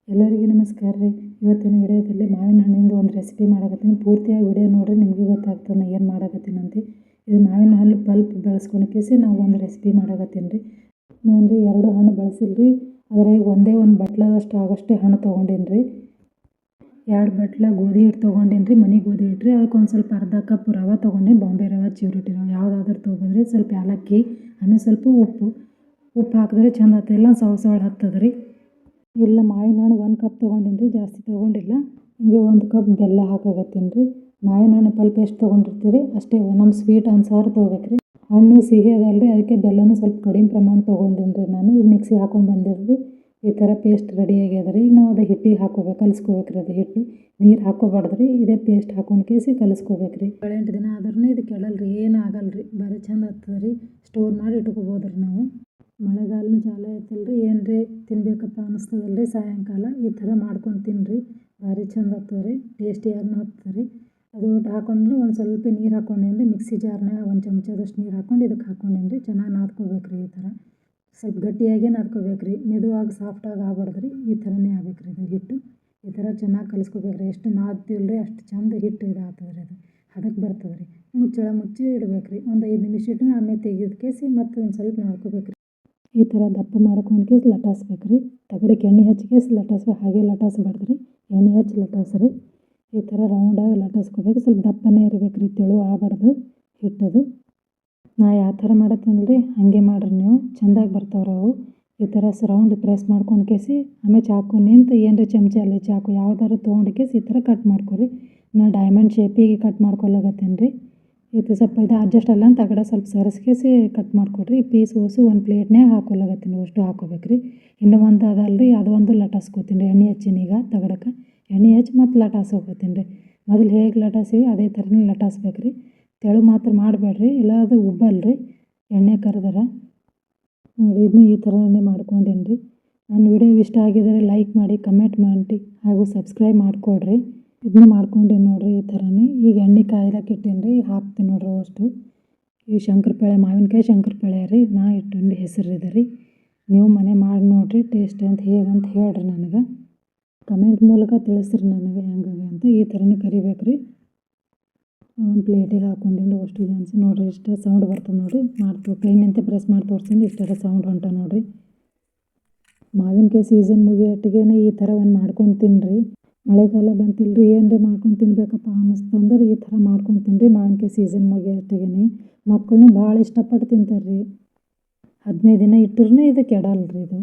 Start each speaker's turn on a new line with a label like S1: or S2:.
S1: ಎಲ್ಲರಿಗೂ ನಮಸ್ಕಾರ ರೀ. ಇವತ್ತಿನ ವಿಡಿಯೋದಲ್ಲಿ ಮಾವಿನ ಹಣ್ಣಿಂದ ಒಂದು ರೆಸಿಪಿ ಮಾಡಕತ್ತೀನಿ. ಪೂರ್ತಿಯಾಗಿ ವಿಡಿಯೋ ನೋಡ್ರಿ, ನಿಮಗೆ ಗೊತ್ತಾಗ್ತದೆ ನಾನು ಏನು ಮಾಡಕತ್ತೀನಿ ಅಂತ. ಇದು ಮಾವಿನ ಹಣ್ಣು ಪಲ್ಪ್ ಬೆಳೆಸ್ಕೊಂಡ್ಕೇಸಿ ನಾವು ಒಂದು ರೆಸಿಪಿ ಮಾಡಕತ್ತೀನಿ ರೀ. ನಾನು ರೀ 2 ಹಣ್ಣು ಬಳಸಿಲ್ರಿ, ಅದ್ರಾಗ ಒಂದೇ ಒಂದು ಬಟ್ಲದಷ್ಟು ಆಗೋಷ್ಟೇ ಹಣ್ಣು ತೊಗೊಂಡೀನಿ ರೀ. 2 ಬಟ್ಲ ಗೋಧಿ ಹಿಟ್ಟು ತೊಗೊಂಡೀನಿ ರೀ, ಮನೆ ಗೋಧಿ ಹಿಟ್ಟು ರೀ. ಅದಕ್ಕೊಂದು ಸ್ವಲ್ಪ ಅರ್ಧ ಕಪ್ ರವೆ ತೊಗೊಂಡೀನಿ, ಬಾಂಬೆ ರವೆ, ಚಿರೋಟಿ ರವೆ ಯಾವುದಾದ್ರೂ ತೊಗೊಂಡ್ರಿ. ಸ್ವಲ್ಪ ಏಲಕ್ಕಿ, ಆಮೇಲೆ ಸ್ವಲ್ಪ ಉಪ್ಪು ಹಾಕಿದ್ರೆ ಚಂದ ಆಗ್ತದಿಲ್ಲ ಸವಳ ಹತ್ತದ ರೀ. ಇಲ್ಲ ಮಾವಿನ ಹಣ್ಣು 1 ಕಪ್ ತೊಗೊಂಡೀನಿ ರೀ, ಜಾಸ್ತಿ ತೊಗೊಂಡಿಲ್ಲ. ಹಿಂಗೆ 1 ಕಪ್ ಬೆಲ್ಲ ಹಾಕಾಕತ್ತೀನಿ ರೀ. ಮಾವಿನ ಹಣ್ಣು ಪಲ್ಪ್ ಎಷ್ಟು ತೊಗೊಂಡಿರ್ತೀರಿ ಅಷ್ಟೇ ನಮ್ಮ ಸ್ವೀಟ್ ಅನುಸಾರ ತೊಗೋಬೇಕು ರೀ. ಹಣ್ಣು ಸಿಹಿ ಅದಲ್ರಿ, ಅದಕ್ಕೆ ಬೆಲ್ಲನೂ ಸ್ವಲ್ಪ ಕಡಿಮೆ ಪ್ರಮಾಣ ತೊಗೊಂಡೀನಿ ರೀ. ನಾನು ಮಿಕ್ಸಿ ಹಾಕೊಂಡು ಬಂದಿರಿ. ಈ ಥರ ಪೇಸ್ಟ್ ರೆಡಿ ಆಗ್ಯದ ರೀ. ಈಗ ನಾವು ಅದು ಹಿಟ್ಟಿಗೆ ಹಾಕೋಬೇಕು, ಕಲಿಸ್ಕೋಬೇಕು ರೀ. ಅದು ಹಿಟ್ಟು ನೀರು ಹಾಕೋಬಾರ್ದು ರೀ, ಇದೇ ಪೇಸ್ಟ್ ಹಾಕೊಂಡು ಕೇಸಿ ಕಲಿಸ್ಕೋಬೇಕು ರೀ. 7-8 ದಿನ ಆದ್ರೂ ಇದು ಕೆಡಲ್ರಿ, ಏನು ಆಗಲ್ಲ ರೀ, ಭಾರಿ ಚಂದ ಆಗ್ತದೆ ರೀ. ಸ್ಟೋರ್ ಮಾಡಿ ಇಟ್ಕೋಬೋದು ರೀ ನಾವು. ಮಳೆಗಾಲನೂ ಚಾಲು ಆಯ್ತಲ್ರಿ, ಏನ್ರಿ ತಿನ್ಬೇಕಪ್ಪ ಅನ್ನಿಸ್ತದಲ್ರಿ ಸಾಯಂಕಾಲ ಈ ಥರ ಮಾಡ್ಕೊಂಡು ತಿನ್ನಿರಿ, ಭಾರಿ ಚಂದ ಆಗ್ತದೆ ರೀ. ಟೇಸ್ಟಿಯಾಗೂ ಆಗ್ತದೆ ರೀ. ಅದು ಒಟ್ಟು ಹಾಕೊಂಡ್ರೆ ಒಂದು ಸ್ವಲ್ಪ ನೀರು ಹಾಕೊಂಡೇನಿ ರೀ. ಮಿಕ್ಸಿ ಜಾರ್ನಾಗ 1 ಚಮಚದಷ್ಟು ನೀರು ಹಾಕೊಂಡು ಇದಕ್ಕೆ ಹಾಕೊಂಡೇನಿ ರೀ. ಚೆನ್ನಾಗಿ ನಾದ್ಕೋಬೇಕು ರೀ. ಈ ಥರ ಸ್ವಲ್ಪ ಗಟ್ಟಿಯಾಗೇ ನಾದ್ಕೋಬೇಕು ರೀ, ಮೆದುವಾಗಿ ಸಾಫ್ಟಾಗಿ ಆಗ್ಬಾರ್ದು ರೀ. ಈ ಥರನೇ ಆಗ್ಬೇಕು ರೀ ಇದು ಹಿಟ್ಟು. ಈ ಥರ ಚೆನ್ನಾಗಿ ಕಲಿಸ್ಕೋಬೇಕು ರೀ. ಎಷ್ಟು ನಾದ್ತೀವಲ್ಲ ರೀ ಅಷ್ಟು ಚಂದ ಹಿಟ್ಟು ಇದಾಗ್ತದೆ ರೀ. ಅದು ಅದಕ್ಕೆ ಬರ್ತದೆ ರೀ. ಮುಚ್ಚಳ ಮುಚ್ಚಿ ಇಡ್ಬೇಕು ರೀ. ಒಂದು 5 ನಿಮಿಷ ಇಟ್ಟು ಆಮೇಲೆ ತೆಗೆದು ಕೇಸಿ ಮತ್ತೆ ಒಂದು ಸ್ವಲ್ಪ ನಾದ್ಕೋಬೇಕು ರೀ. ಈ ಥರ ದಪ್ಪ ಮಾಡ್ಕೊಂಡು ಕೇಸಿ ಲಟಾಸ್ಬೇಕು ರೀ. ತಗಡಿಗೆ ಎಣ್ಣೆ ಹಚ್ಚಿ ಕೇಸಿ ಲಟಾಸ್ಬೇಕು, ಹಾಗೆ ಲಟಾಸ್ಬಾರ್ದು ರೀ, ಎಣ್ಣೆ ಹಚ್ಚಿ ಲಟಾಸ್ರಿ. ಈ ಥರ ರೌಂಡಾಗಿ ಲಟಾಸ್ಕೋಬೇಕು. ಸ್ವಲ್ಪ ದಪ್ಪನೇ ಇರಬೇಕು ರೀ, ತೆಳು ಆಗಬಾರ್ದು ಹಿಟ್ಟದು. ನಾ ಯಾವ ಥರ ಮಾಡತ್ತೀನಿ ರೀ ಹಾಗೆ ಮಾಡಿರಿ ನೀವು, ಚೆಂದಾಗಿ ಬರ್ತಾವ್ರಿ ಅವು. ಈ ಥರ ರೌಂಡ್ ಪ್ರೆಸ್ ಮಾಡ್ಕೊಂಡು ಕೇಸಿ ಆಮೇಲೆ ಚಾಕು ನಿಂತು ಏನರ ಚಮಚ ಅಲ್ಲಿ ಚಾಕು ಯಾವ್ದಾರು ತೊಗೊಂಡು ಕೇಸಿ ಈ ಥರ ಕಟ್ ಮಾಡ್ಕೊರಿ. ನಾ ಡೈಮಂಡ್ ಶೇಪಿಗೆ ಕಟ್ ಮಾಡ್ಕೊಳಕತ್ತೀನಿ ರೀ. ಇದು ಸ್ವಲ್ಪ ಇದು ಅಡ್ಜಸ್ಟ್ ಅಲ್ಲ ಅಂತ ತಗಡ ಸ್ವಲ್ಪ ಸರಿಸ್ಕೇಸಿ ಕಟ್ ಮಾಡಿಕೊಡ್ರಿ. ಪೀಸ್ ಓಸು ಒಂದು ಪ್ಲೇಟ್ನಾಗ ಹಾಕೊಳಕತ್ತೀನಿ, ಅಷ್ಟು ಹಾಕೋಬೇಕು ರೀ. ಇನ್ನೂ ಒಂದು ಅದಲ್ರಿ, ಅದು ಒಂದು ಲಟಾಸ್ಕೋತೀನಿ ರೀ. ಎಣ್ಣೆ ಹಚ್ಚೀನಿ ಈಗ ತಗಡಕ್ಕೆ, ಎಣ್ಣೆ ಹಚ್ಚಿ ಮತ್ತು ಲಟಾಸ್ಕೋತೀನಿ ರೀ. ಮೊದಲು ಹೇಗೆ ಲಟಾಸಿವಿ ಅದೇ ಥರನೇ ಲಟಾಸ್ಬೇಕು ರೀ. ತೆಳು ಮಾತ್ರ ಮಾಡಬೇಡ್ರಿ, ಇಲ್ಲ ಅದು ಉಬ್ಬಲ್ರಿ ಎಣ್ಣೆ ಕರೆದ್ರೆ. ನೋಡಿ ಇದನ್ನು ಈ ಥರನೇ ಮಾಡ್ಕೊಂಡೇನಿ ರೀ. ನನ್ನ ವಿಡಿಯೋ ಇಷ್ಟ ಆಗಿದರೆ ಲೈಕ್ ಮಾಡಿ, ಕಮೆಂಟ್ ಮಾಡಿ ಹಾಗೂ ಸಬ್ಸ್ಕ್ರೈಬ್ ಮಾಡಿಕೊಡ್ರಿ. ಇದನ್ನು ಮಾಡ್ಕೊಂಡೇನಿ ನೋಡಿರಿ ಈ ಥರನೇ. ಈಗ ಎಣ್ಣೆ ಕಾಯ್ದಕ್ಕೆ ಇಟ್ಟೀನಿ ರೀ, ಹಾಕ್ತೀನಿ ನೋಡ್ರಿ ಅಷ್ಟು. ಈ ಶಂಕರಪಾಳೆ ಮಾವಿನಕಾಯಿ ಶಂಕರಪಾಳೆ ರೀ, ನಾ ಇಟ್ಟಿನ ಹೆಸರು ಇದೆ ರೀ. ನೀವು ಮನೆ ಮಾಡಿ ನೋಡಿರಿ ಟೇಸ್ಟ್ ಅಂತ ಹೇಗಂತ ಹೇಳ್ರಿ ನನಗೆ. ಕಮೆಂಟ್ ಮೂಲಕ ತಿಳಿಸ್ರಿ ನನಗೆ ಹೆಂಗಾಗಿ ಅಂತ. ಈ ಥರನೇ ಕರಿಬೇಕು ರೀ. ಒಂದು ಪ್ಲೇಟಿಗೆ ಹಾಕ್ಕೊಂಡೀನಿ ಅಷ್ಟು ಜಾನ್ಸಿ ನೋಡಿರಿ. ಇಷ್ಟ ಸೌಂಡ್ ಬರ್ತದೆ ನೋಡಿರಿ, ಮಾಡ್ತೀವಿ ಕೈನಿಂತ ಪ್ರೆಸ್ ಮಾಡಿ ತೋರಿಸ್ತೀನಿ. ಇಷ್ಟರ ಸೌಂಡ್ ಹೊಂಟ ನೋಡಿರಿ. ಮಾವಿನಕಾಯಿ ಸೀಸನ್ ಮುಗಿಯೊಟ್ಟಿಗೆ ಈ ಥರ ಒಂದು ಮಾಡ್ಕೊಂಡು ತಿನ್ನಿರಿ. ಮಳೆಗಾಲ ಬಂತಿಲ್ರಿ, ಏನರೇ ಮಾಡ್ಕೊಂಡು ತಿನ್ಬೇಕಪ್ಪ ಅನ್ನಿಸ್ತಂದ್ರೆ ಈ ಥರ ಮಾಡ್ಕೊಂಡು ತಿನ್ನಿರಿ. ಮಾವಿನಕಾಯಿ ಸೀಸನ್ ಮುಗಿಯೊಟ್ಟಿಗೆ ಮಕ್ಕಳು ಭಾಳ ಇಷ್ಟಪಟ್ಟು ತಿಂತಾರೆ ರೀ. 15 ದಿನ ಇಟ್ಟರೂ ಇದು ಕೆಡಲ್ಲ ರೀ ಇದು.